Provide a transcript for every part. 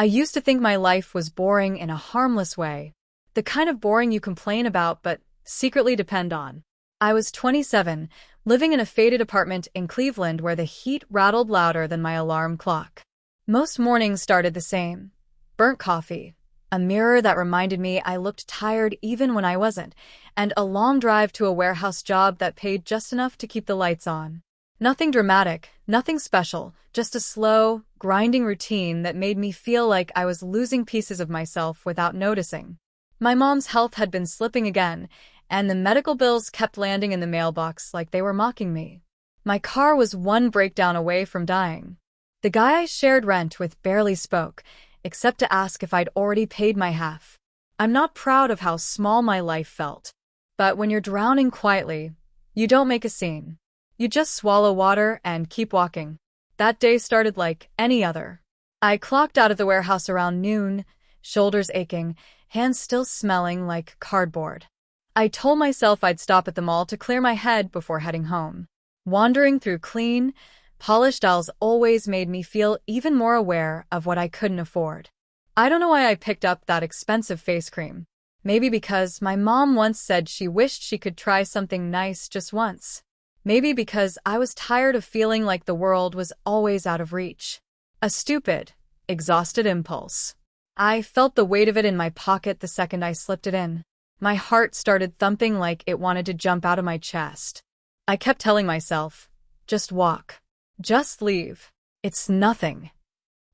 I used to think my life was boring in a harmless way. The kind of boring you complain about but secretly depend on. I was 27, living in a faded apartment in Cleveland where the heat rattled louder than my alarm clock. Most mornings started the same. Burnt coffee, a mirror that reminded me I looked tired even when I wasn't, and a long drive to a warehouse job that paid just enough to keep the lights on. Nothing dramatic, nothing special, just a slow, grinding routine that made me feel like I was losing pieces of myself without noticing. My mom's health had been slipping again, and the medical bills kept landing in the mailbox like they were mocking me. My car was one breakdown away from dying. The guy I shared rent with barely spoke, except to ask if I'd already paid my half. I'm not proud of how small my life felt. But when you're drowning quietly, you don't make a scene. You just swallow water and keep walking. That day started like any other. I clocked out of the warehouse around noon, shoulders aching, hands still smelling like cardboard. I told myself I'd stop at the mall to clear my head before heading home. Wandering through clean, polished aisles always made me feel even more aware of what I couldn't afford. I don't know why I picked up that expensive face cream. Maybe because my mom once said she wished she could try something nice just once. Maybe because I was tired of feeling like the world was always out of reach. A stupid, exhausted impulse. I felt the weight of it in my pocket the second I slipped it in. My heart started thumping like it wanted to jump out of my chest. I kept telling myself, just walk. Just leave. It's nothing.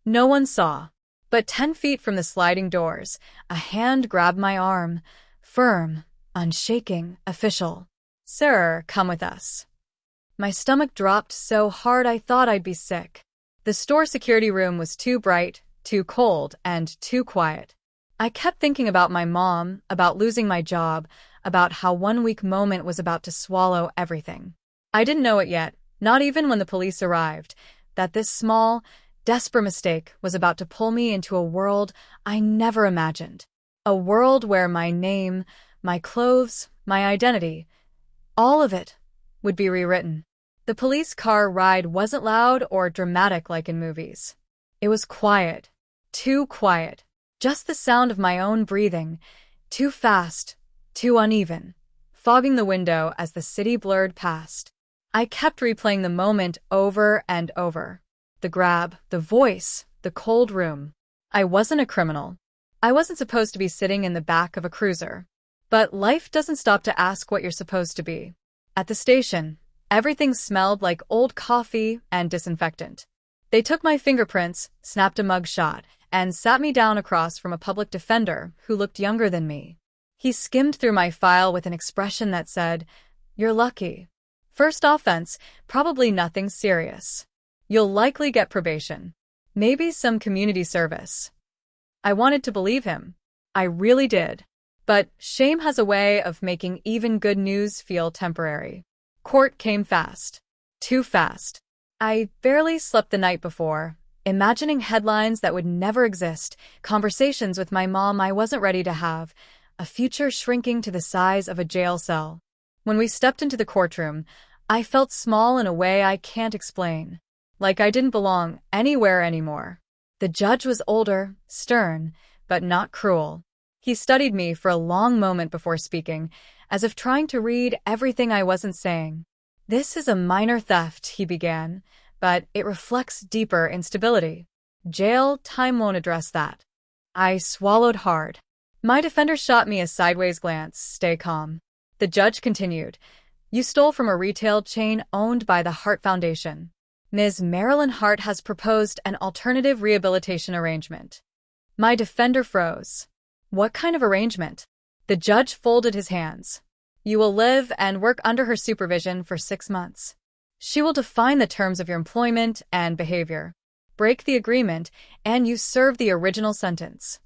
No one saw. But 10 feet from the sliding doors, a hand grabbed my arm. Firm, unshaking, official. Sir, come with us. My stomach dropped so hard I thought I'd be sick. The store security room was too bright, too cold, and too quiet. I kept thinking about my mom, about losing my job, about how 1 week moment was about to swallow everything. I didn't know it yet, not even when the police arrived, that this small, desperate mistake was about to pull me into a world I never imagined. A world where my name, my clothes, my identity, all of it would be rewritten. The police car ride wasn't loud or dramatic like in movies. It was quiet, too quiet. Just the sound of my own breathing, too fast, too uneven, fogging the window as the city blurred past. I kept replaying the moment over and over. The grab, the voice, the cold room. I wasn't a criminal. I wasn't supposed to be sitting in the back of a cruiser. But life doesn't stop to ask what you're supposed to be. At the station, everything smelled like old coffee and disinfectant. They took my fingerprints, snapped a mugshot, and sat me down across from a public defender who looked younger than me. He skimmed through my file with an expression that said, "You're lucky. First offense, probably nothing serious. You'll likely get probation. Maybe some community service." I wanted to believe him. I really did. But shame has a way of making even good news feel temporary. Court came fast. Too fast. I barely slept the night before, imagining headlines that would never exist, conversations with my mom I wasn't ready to have, a future shrinking to the size of a jail cell. When we stepped into the courtroom, I felt small in a way I can't explain. Like I didn't belong anywhere anymore. The judge was older, stern, but not cruel. He studied me for a long moment before speaking, as if trying to read everything I wasn't saying. "This is a minor theft," he began, "but it reflects deeper instability. Jail time won't address that." I swallowed hard. My defender shot me a sideways glance. "Stay calm." The judge continued, "You stole from a retail chain owned by the Hart Foundation. Ms. Marilyn Hart has proposed an alternative rehabilitation arrangement." My defender froze. "What kind of arrangement?" The judge folded his hands. "You will live and work under her supervision for 6 months. She will define the terms of your employment and behavior. Break the agreement, and you serve the original sentence."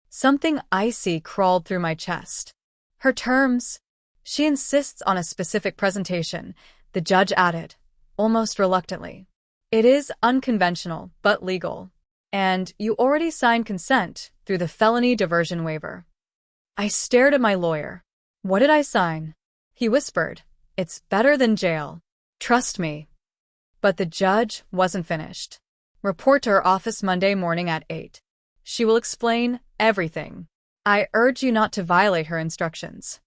Something icy crawled through my chest. "Her terms? She insists on a specific presentation," the judge added, almost reluctantly. "It is unconventional, but legal. And you already signed consent through the felony diversion waiver." I stared at my lawyer. "What did I sign?" He whispered, "It's better than jail. Trust me." But the judge wasn't finished. "Report to her office Monday morning at 8. She will explain everything. I urge you not to violate her instructions.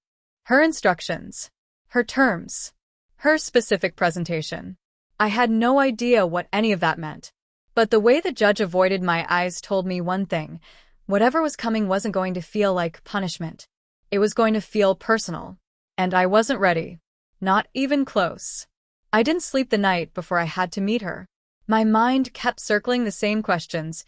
Her instructions. Her terms. Her specific presentation. I had no idea what any of that meant. But the way the judge avoided my eyes told me one thing. Whatever was coming wasn't going to feel like punishment. It was going to feel personal. And I wasn't ready. Not even close. I didn't sleep the night before I had to meet her. My mind kept circling the same questions.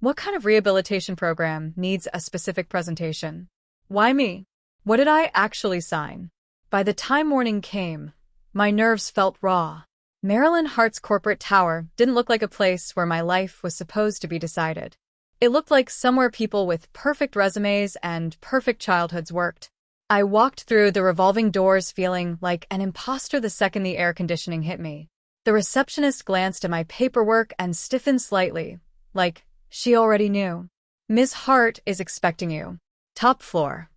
What kind of rehabilitation program needs a specific presentation? Why me? What did I actually sign? By the time morning came, my nerves felt raw. Marilyn Hart's corporate tower didn't look like a place where my life was supposed to be decided. It looked like somewhere people with perfect resumes and perfect childhoods worked. I walked through the revolving doors feeling like an imposter the second the air conditioning hit me. The receptionist glanced at my paperwork and stiffened slightly, like she already knew. Ms. Hart is expecting you. Top floor.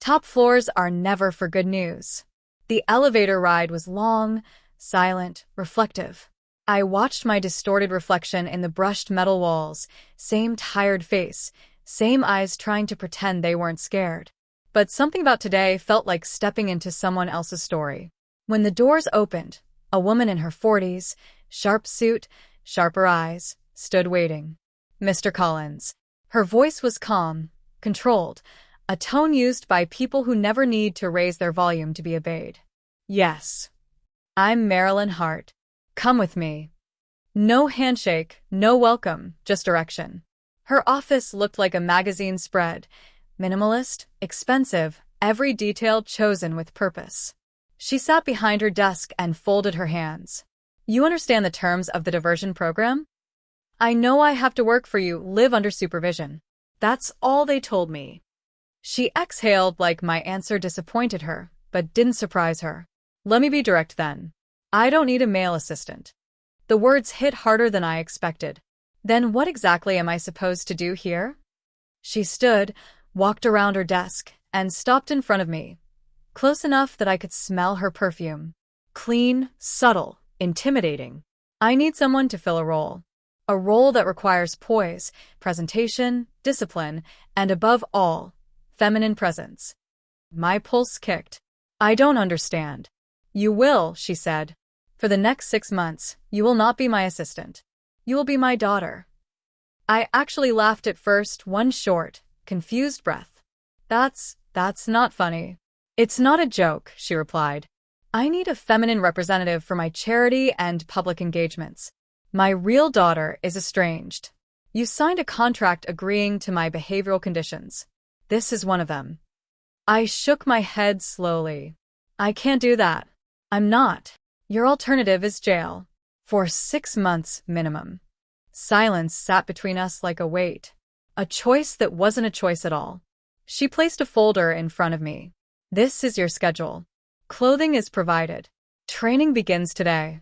Top floors are never for good news. The elevator ride was long, silent, reflective. I watched my distorted reflection in the brushed metal walls, same tired face, same eyes trying to pretend they weren't scared. But something about today felt like stepping into someone else's story. When the doors opened, a woman in her 40s, sharp suit, sharper eyes, stood waiting. Mr. Collins. Her voice was calm, controlled, a tone used by people who never need to raise their volume to be obeyed. Yes. I'm Marilyn Hart. Come with me. No handshake, no welcome, just direction. Her office looked like a magazine spread. Minimalist, expensive, every detail chosen with purpose. She sat behind her desk and folded her hands. You understand the terms of the diversion program? I know I have to work for you, live under supervision. That's all they told me. She exhaled like my answer disappointed her, but didn't surprise her. Let me be direct then. I don't need a male assistant. The words hit harder than I expected. Then what exactly am I supposed to do here? She stood, walked around her desk, and stopped in front of me, close enough that I could smell her perfume. Clean, subtle, intimidating. I need someone to fill a role. A role that requires poise, presentation, discipline, and above all, feminine presence. My pulse kicked. I don't understand. You will, she said. For the next 6 months, you will not be my assistant. You will be my daughter. I actually laughed at first, one short, confused breath. That's not funny. It's not a joke, she replied. I need a feminine representative for my charity and public engagements. My real daughter is estranged. You signed a contract agreeing to my behavioral conditions. This is one of them. I shook my head slowly. I can't do that. I'm not. Your alternative is jail. For 6 months minimum. Silence sat between us like a weight. A choice that wasn't a choice at all. She placed a folder in front of me. This is your schedule. Clothing is provided. Training begins today.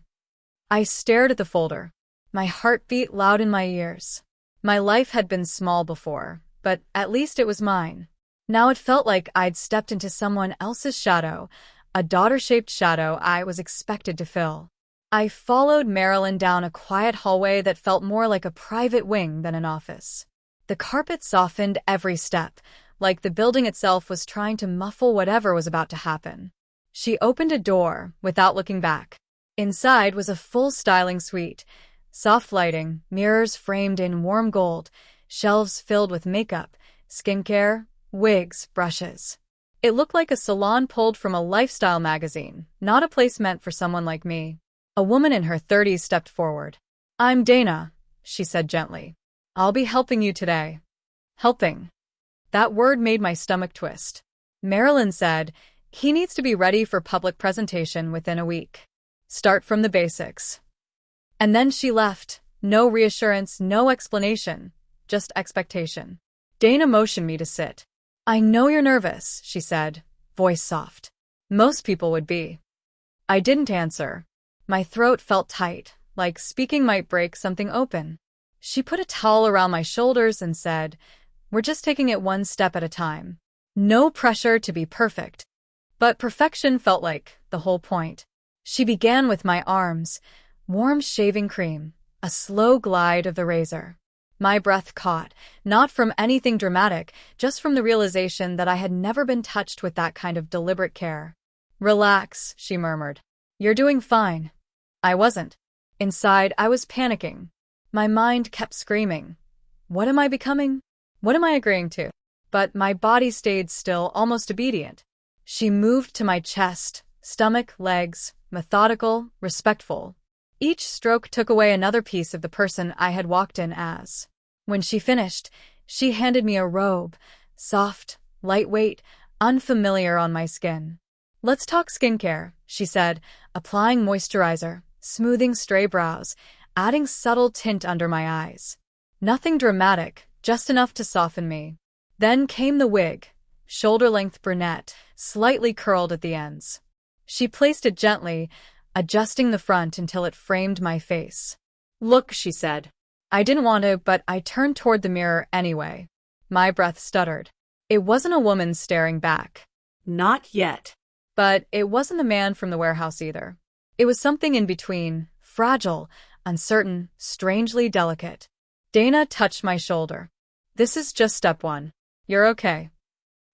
I stared at the folder. My heart beat loud in my ears. My life had been small before, but at least it was mine. Now it felt like I'd stepped into someone else's shadow, a daughter-shaped shadow I was expected to fill. I followed Marilyn down a quiet hallway that felt more like a private wing than an office. The carpet softened every step, like the building itself was trying to muffle whatever was about to happen. She opened a door without looking back. Inside was a full styling suite. Soft lighting, mirrors framed in warm gold, shelves filled with makeup, skincare, wigs, brushes. It looked like a salon pulled from a lifestyle magazine, not a place meant for someone like me. A woman in her 30s stepped forward. I'm Dana, she said gently. I'll be helping you today. Helping. That word made my stomach twist. Marilyn said, he needs to be ready for public presentation within a week. Start from the basics. And then she left. No reassurance, no explanation, just expectation. Dana motioned me to sit. I know you're nervous, she said, voice soft. Most people would be. I didn't answer. My throat felt tight, like speaking might break something open. She put a towel around my shoulders and said, we're just taking it one step at a time. No pressure to be perfect. But perfection felt like the whole point. She began with my arms, warm shaving cream, a slow glide of the razor. My breath caught, not from anything dramatic, just from the realization that I had never been touched with that kind of deliberate care. "Relax," she murmured. "You're doing fine." I wasn't. Inside, I was panicking. My mind kept screaming. What am I becoming? What am I agreeing to? But my body stayed still, almost obedient. She moved to my chest, stomach, legs, methodical, respectful. Each stroke took away another piece of the person I had walked in as. When she finished, she handed me a robe, soft, lightweight, unfamiliar on my skin. "Let's talk skincare," she said, applying moisturizer, smoothing stray brows, adding subtle tint under my eyes. Nothing dramatic, just enough to soften me. Then came the wig, shoulder-length brunette, slightly curled at the ends. She placed it gently, adjusting the front until it framed my face. "Look," she said. I didn't want to, but I turned toward the mirror anyway. My breath stuttered. It wasn't a woman staring back. Not yet. But it wasn't the man from the warehouse either. It was something in between, fragile, uncertain, strangely delicate. Dana touched my shoulder. "This is just step one. You're okay."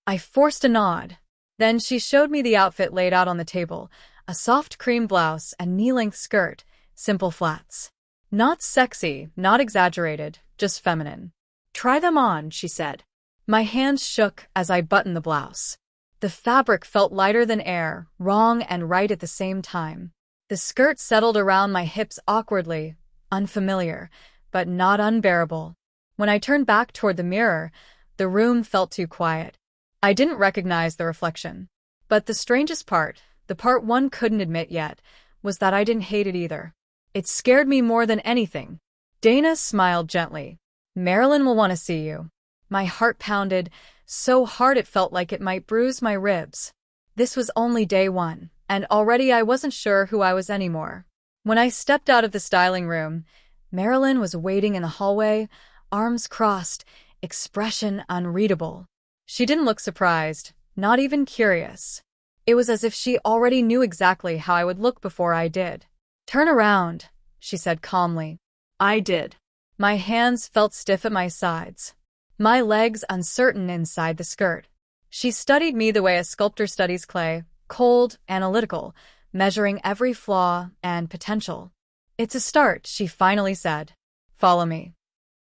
I forced a nod. Then she showed me the outfit laid out on the table, a soft cream blouse and knee-length skirt, simple flats. Not sexy, not exaggerated, just feminine. "Try them on," she said. My hands shook as I buttoned the blouse. The fabric felt lighter than air, wrong and right at the same time. The skirt settled around my hips awkwardly, unfamiliar, but not unbearable. When I turned back toward the mirror, the room felt too quiet. I didn't recognize the reflection. But the strangest part, the part one couldn't admit yet, was that I didn't hate it either. It scared me more than anything. Dana smiled gently. "Marilyn will want to see you." My heart pounded, so hard it felt like it might bruise my ribs. This was only day one, and already I wasn't sure who I was anymore. When I stepped out of the styling room, Marilyn was waiting in the hallway, arms crossed, expression unreadable. She didn't look surprised, not even curious. It was as if she already knew exactly how I would look before I did. "Turn around," she said calmly. I did. My hands felt stiff at my sides, my legs uncertain inside the skirt. She studied me the way a sculptor studies clay, cold, analytical, measuring every flaw and potential. "It's a start," she finally said. "Follow me."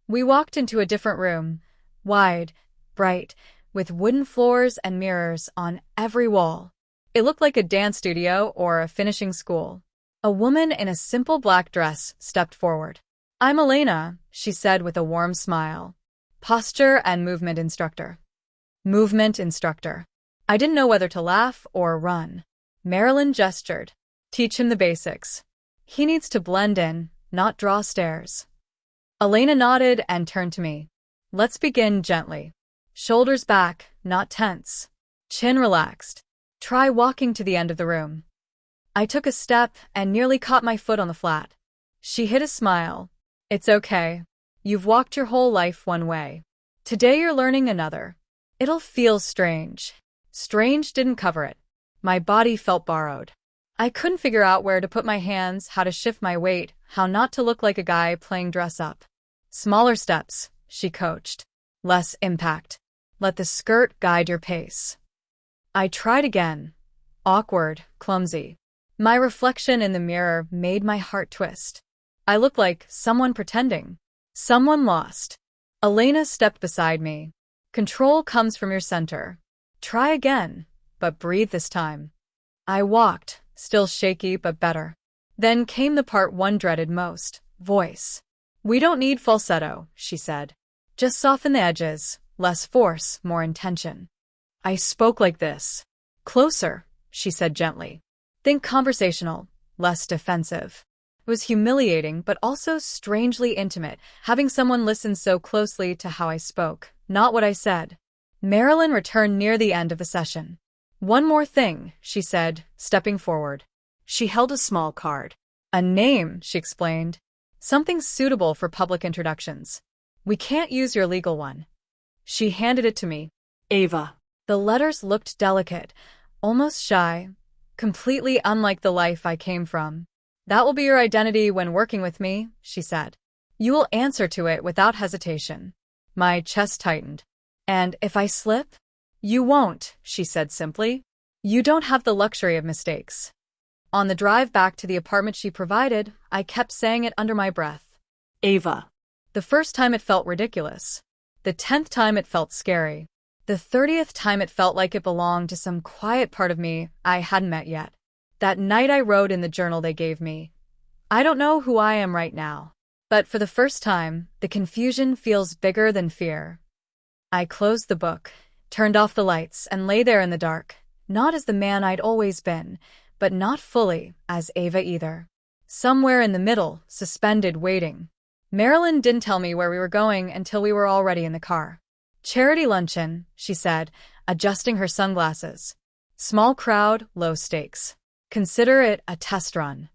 We walked into a different room, wide, bright, with wooden floors and mirrors on every wall. It looked like a dance studio or a finishing school. A woman in a simple black dress stepped forward. "I'm Elena," she said with a warm smile. "Posture and movement instructor." Movement instructor. I didn't know whether to laugh or run. Marilyn gestured. "Teach him the basics. He needs to blend in, not draw stairs." Elena nodded and turned to me. "Let's begin gently. Shoulders back, not tense. Chin relaxed. Try walking to the end of the room." I took a step and nearly caught my foot on the flat. She hid a smile. "It's okay. You've walked your whole life one way. Today you're learning another. It'll feel strange." Strange didn't cover it. My body felt borrowed. I couldn't figure out where to put my hands, how to shift my weight, how not to look like a guy playing dress up. "Smaller steps," she coached. "Less impact. Let the skirt guide your pace." I tried again. Awkward, clumsy. My reflection in the mirror made my heart twist. I looked like someone pretending. Someone lost. Elena stepped beside me. "Control comes from your center. Try again, but breathe this time." I walked, still shaky but better. Then came the part one dreaded most, voice. "We don't need falsetto," she said. "Just soften the edges, less force, more intention." I spoke like this. "Closer," she said gently. "Think conversational, less defensive." It was humiliating but also strangely intimate, having someone listen so closely to how I spoke, not what I said. Marilyn returned near the end of the session. "One more thing," she said, stepping forward. She held a small card. "A name," she explained. "Something suitable for public introductions. We can't use your legal one." She handed it to me. "Ava." The letters looked delicate, almost shy, completely unlike the life I came from. "That will be your identity when working with me," she said. You will answer to it without hesitation. My chest tightened. And if I slip? You won't, she said simply. You don't have the luxury of mistakes. On the drive back to the apartment she provided, I kept saying it under my breath. Ava. The first time it felt ridiculous. The 10th time it felt scary. The 30th time it felt like it belonged to some quiet part of me I hadn't met yet. That night I wrote in the journal they gave me, I don't know who I am right now. But for the first time, the confusion feels bigger than fear. I closed the book, turned off the lights, and lay there in the dark, not as the man I'd always been, but not fully as Ava either. Somewhere in the middle, suspended, waiting. Marilyn didn't tell me where we were going until we were already in the car. Charity luncheon, she said, adjusting her sunglasses. Small crowd, low stakes. Consider it a test run.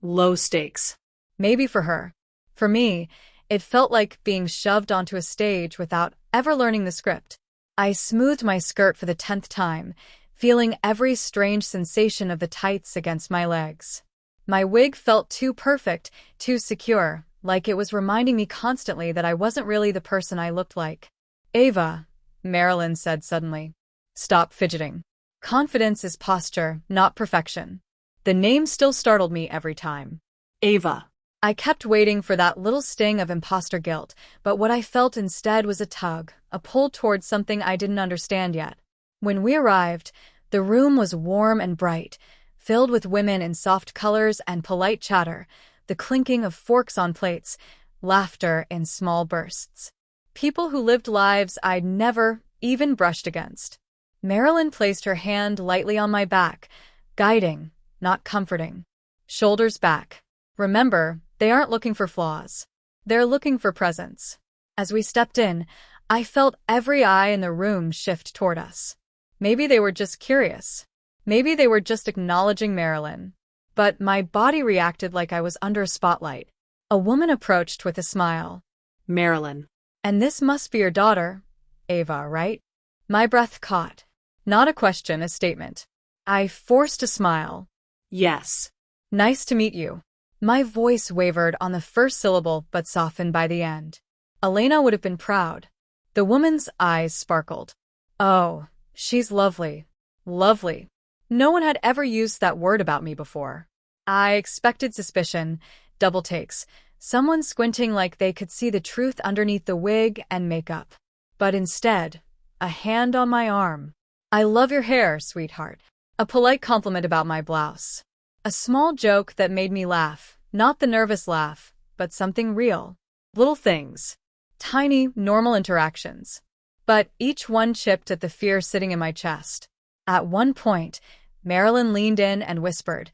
Low stakes. Maybe for her. For me, it felt like being shoved onto a stage without ever learning the script. I smoothed my skirt for the 10th time, feeling every strange sensation of the tights against my legs. My wig felt too perfect, too secure, like it was reminding me constantly that I wasn't really the person I looked like. Ava, Marilyn said suddenly. Stop fidgeting. Confidence is posture, not perfection. The name still startled me every time. Ava. I kept waiting for that little sting of imposter guilt, but what I felt instead was a tug, a pull towards something I didn't understand yet. When we arrived, the room was warm and bright, filled with women in soft colors and polite chatter, the clinking of forks on plates, laughter in small bursts. People who lived lives I'd never even brushed against. Marilyn placed her hand lightly on my back, guiding, not comforting. Shoulders back. Remember, they aren't looking for flaws. They're looking for presence. As we stepped in, I felt every eye in the room shift toward us. Maybe they were just curious. Maybe they were just acknowledging Marilyn. But my body reacted like I was under a spotlight. A woman approached with a smile. Marilyn. And this must be your daughter, Ava, right? My breath caught. Not a question, a statement. I forced a smile. Yes. Nice to meet you. My voice wavered on the first syllable but softened by the end. Elena would have been proud. The woman's eyes sparkled. Oh, she's lovely. Lovely. No one had ever used that word about me before. I expected suspicion, double takes, someone squinting like they could see the truth underneath the wig and makeup. But instead, a hand on my arm. I love your hair, sweetheart. A polite compliment about my blouse. A small joke that made me laugh, not the nervous laugh, but something real. Little things. Tiny, normal interactions. But each one chipped at the fear sitting in my chest. At one point, Marilyn leaned in and whispered,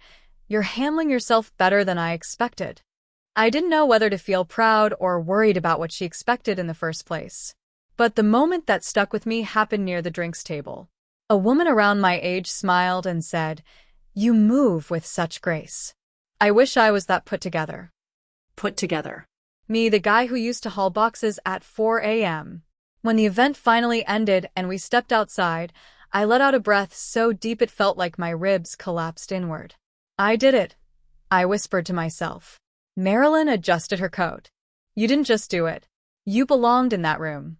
You're handling yourself better than I expected. I didn't know whether to feel proud or worried about what she expected in the first place. But the moment that stuck with me happened near the drinks table. A woman around my age smiled and said, You move with such grace. I wish I was that put together. Put together. Me, the guy who used to haul boxes at 4 a.m. When the event finally ended and we stepped outside, I let out a breath so deep it felt like my ribs collapsed inward. I did it, I whispered to myself. Marilyn adjusted her coat. You didn't just do it. You belonged in that room.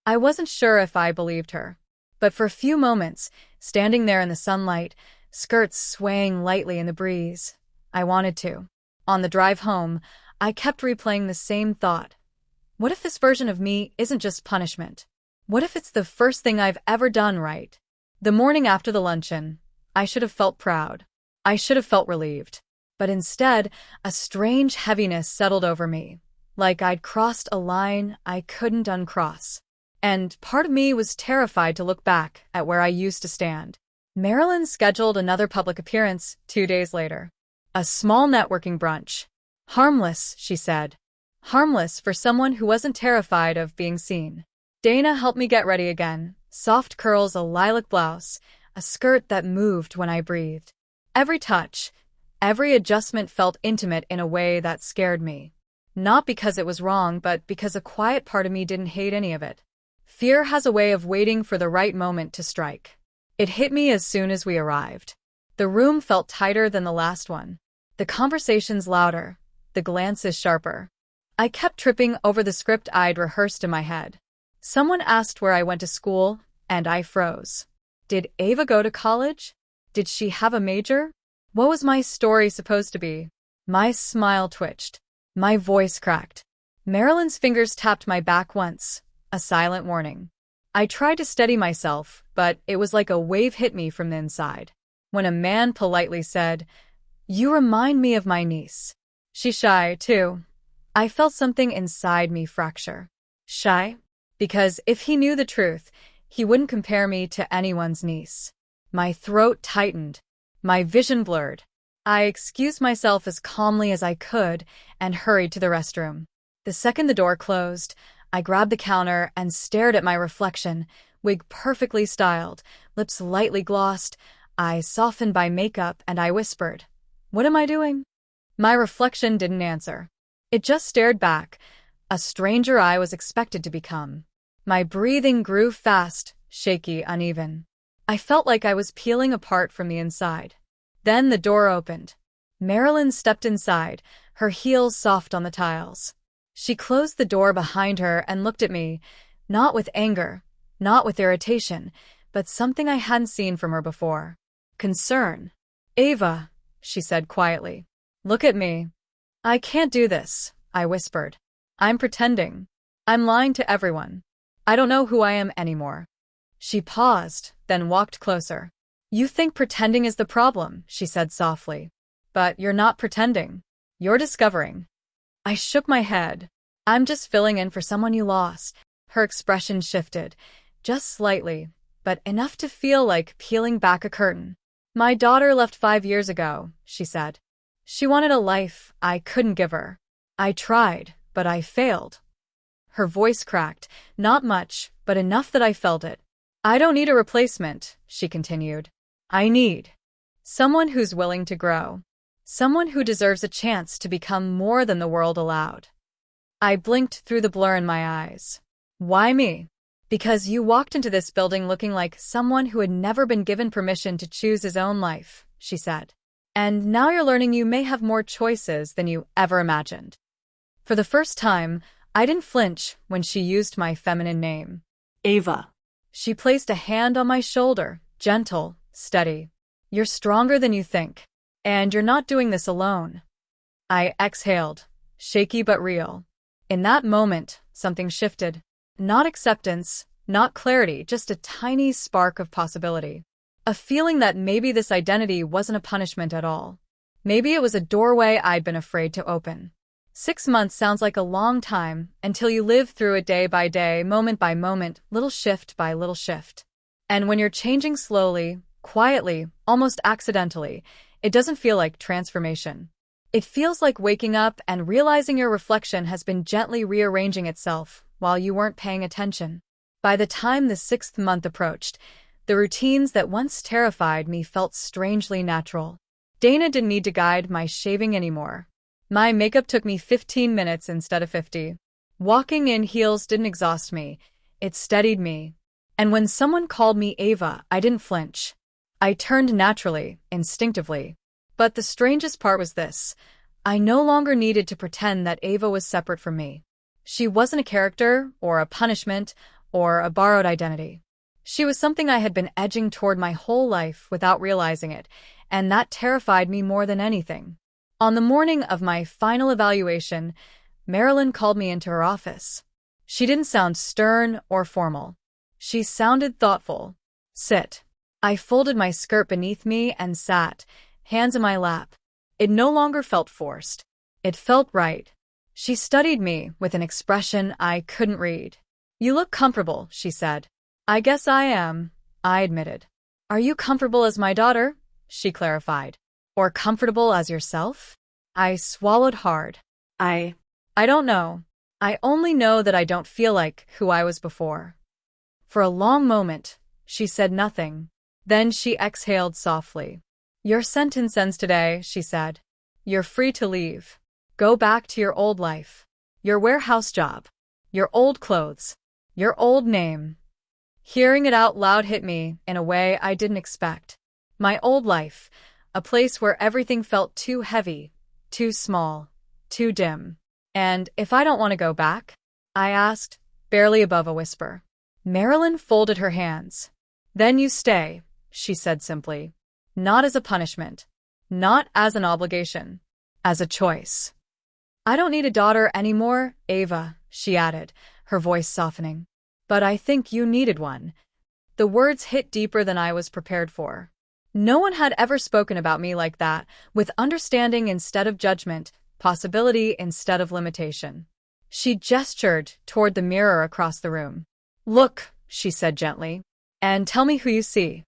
I wasn't sure if I believed her. But for a few moments, standing there in the sunlight, skirts swaying lightly in the breeze, I wanted to. On the drive home, I kept replaying the same thought. What if this version of me isn't just punishment? What if it's the first thing I've ever done right? The morning after the luncheon, I should have felt proud. I should have felt relieved. But instead, a strange heaviness settled over me, like I'd crossed a line I couldn't uncross. And part of me was terrified to look back at where I used to stand. Marilyn scheduled another public appearance 2 days later. A small networking brunch. Harmless, she said. Harmless for someone who wasn't terrified of being seen. Dana helped me get ready again. Soft curls, a lilac blouse, a skirt that moved when I breathed. Every touch, every adjustment felt intimate in a way that scared me. Not because it was wrong, but because a quiet part of me didn't hate any of it. Fear has a way of waiting for the right moment to strike. It hit me as soon as we arrived. The room felt tighter than the last one. The conversations louder, the glances sharper. I kept tripping over the script I'd rehearsed in my head. Someone asked where I went to school, and I froze. Did Ava go to college? Did she have a major? What was my story supposed to be? My smile twitched. My voice cracked. Marilyn's fingers tapped my back once, a silent warning. I tried to steady myself, but it was like a wave hit me from the inside. When a man politely said, "You remind me of my niece." She's shy, too. I felt something inside me fracture. Shy? Because if he knew the truth, he wouldn't compare me to anyone's niece. My throat tightened. My vision blurred. I excused myself as calmly as I could and hurried to the restroom. The second the door closed, I grabbed the counter and stared at my reflection, wig perfectly styled, lips lightly glossed, eyes softened by makeup, and I whispered, "What am I doing?" My reflection didn't answer. It just stared back, a stranger I was expected to become. My breathing grew fast, shaky, uneven. I felt like I was peeling apart from the inside. Then the door opened. Marilyn stepped inside, her heels soft on the tiles. She closed the door behind her and looked at me, not with anger, not with irritation, but something I hadn't seen from her before. Concern. "Ava," she said quietly. "Look at me." "I can't do this," I whispered. "I'm pretending. I'm lying to everyone. I don't know who I am anymore." She paused, then walked closer. "You think pretending is the problem," she said softly. "But you're not pretending. You're discovering." I shook my head. "I'm just filling in for someone you lost." Her expression shifted, just slightly, but enough to feel like peeling back a curtain. "My daughter left 5 years ago," she said. "She wanted a life I couldn't give her. I tried, but I failed." Her voice cracked, not much, but enough that I felt it. "I don't need a replacement," she continued. "I need someone who's willing to grow. Someone who deserves a chance to become more than the world allowed." I blinked through the blur in my eyes. "Why me?" "Because you walked into this building looking like someone who had never been given permission to choose his own life," she said. "And now you're learning you may have more choices than you ever imagined." For the first time, I didn't flinch when she used my feminine name. "Ava." She placed a hand on my shoulder, gentle, steady. "You're stronger than you think. And you're not doing this alone." I exhaled, shaky but real. In that moment, something shifted. Not acceptance, not clarity, just a tiny spark of possibility. A feeling that maybe this identity wasn't a punishment at all. Maybe it was a doorway I'd been afraid to open. 6 months sounds like a long time until you live through it day by day, moment by moment, little shift by little shift. And when you're changing slowly, quietly, almost accidentally, it doesn't feel like transformation. It feels like waking up and realizing your reflection has been gently rearranging itself while you weren't paying attention. By the time the 6th month approached, the routines that once terrified me felt strangely natural. Dana didn't need to guide my shaving anymore. My makeup took me 15 minutes instead of 50. Walking in heels didn't exhaust me, it steadied me. And when someone called me Ava, I didn't flinch. I turned naturally, instinctively. But the strangest part was this. I no longer needed to pretend that Ava was separate from me. She wasn't a character, or a punishment, or a borrowed identity. She was something I had been edging toward my whole life without realizing it, and that terrified me more than anything. On the morning of my final evaluation, Marilyn called me into her office. She didn't sound stern or formal. She sounded thoughtful. "Sit." I folded my skirt beneath me and sat, hands in my lap. It no longer felt forced. It felt right. She studied me with an expression I couldn't read. "You look comfortable," she said. "I guess I am," I admitted. "Are you comfortable as my daughter?" she clarified. "Or comfortable as yourself?" I swallowed hard. I don't know. I only know that I don't feel like who I was before." For a long moment, she said nothing. Then she exhaled softly. "Your sentence ends today," she said. "You're free to leave. Go back to your old life. Your warehouse job. Your old clothes. Your old name." Hearing it out loud hit me in a way I didn't expect. My old life, a place where everything felt too heavy, too small, too dim. And if I don't want to go back? I asked, barely above a whisper. Marilyn folded her hands. Then you stay, she said simply. Not as a punishment. Not as an obligation. As a choice. I don't need a daughter anymore, Ava, she added, her voice softening. But I think you needed one. The words hit deeper than I was prepared for. No one had ever spoken about me like that, with understanding instead of judgment, possibility instead of limitation. She gestured toward the mirror across the room. Look, she said gently, and tell me who you see.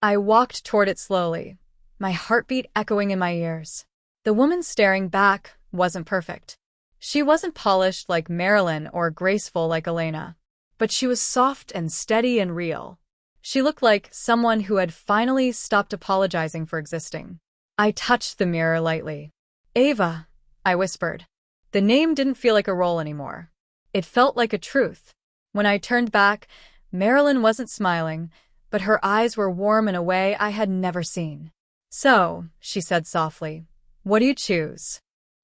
I walked toward it slowly, my heartbeat echoing in my ears. The woman staring back wasn't perfect. She wasn't polished like Marilyn or graceful like Elena, but she was soft and steady and real. She looked like someone who had finally stopped apologizing for existing. I touched the mirror lightly. Ava, I whispered. The name didn't feel like a role anymore. It felt like a truth. When I turned back, Marilyn wasn't smiling, but her eyes were warm in a way I had never seen. So, she said softly, what do you choose?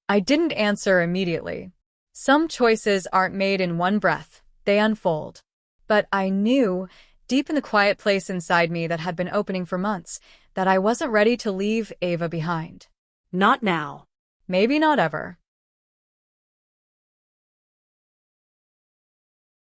I didn't answer immediately. Some choices aren't made in one breath, they unfold. But I knew, deep in the quiet place inside me that had been opening for months, that I wasn't ready to leave Ava behind. Not now. Maybe not ever.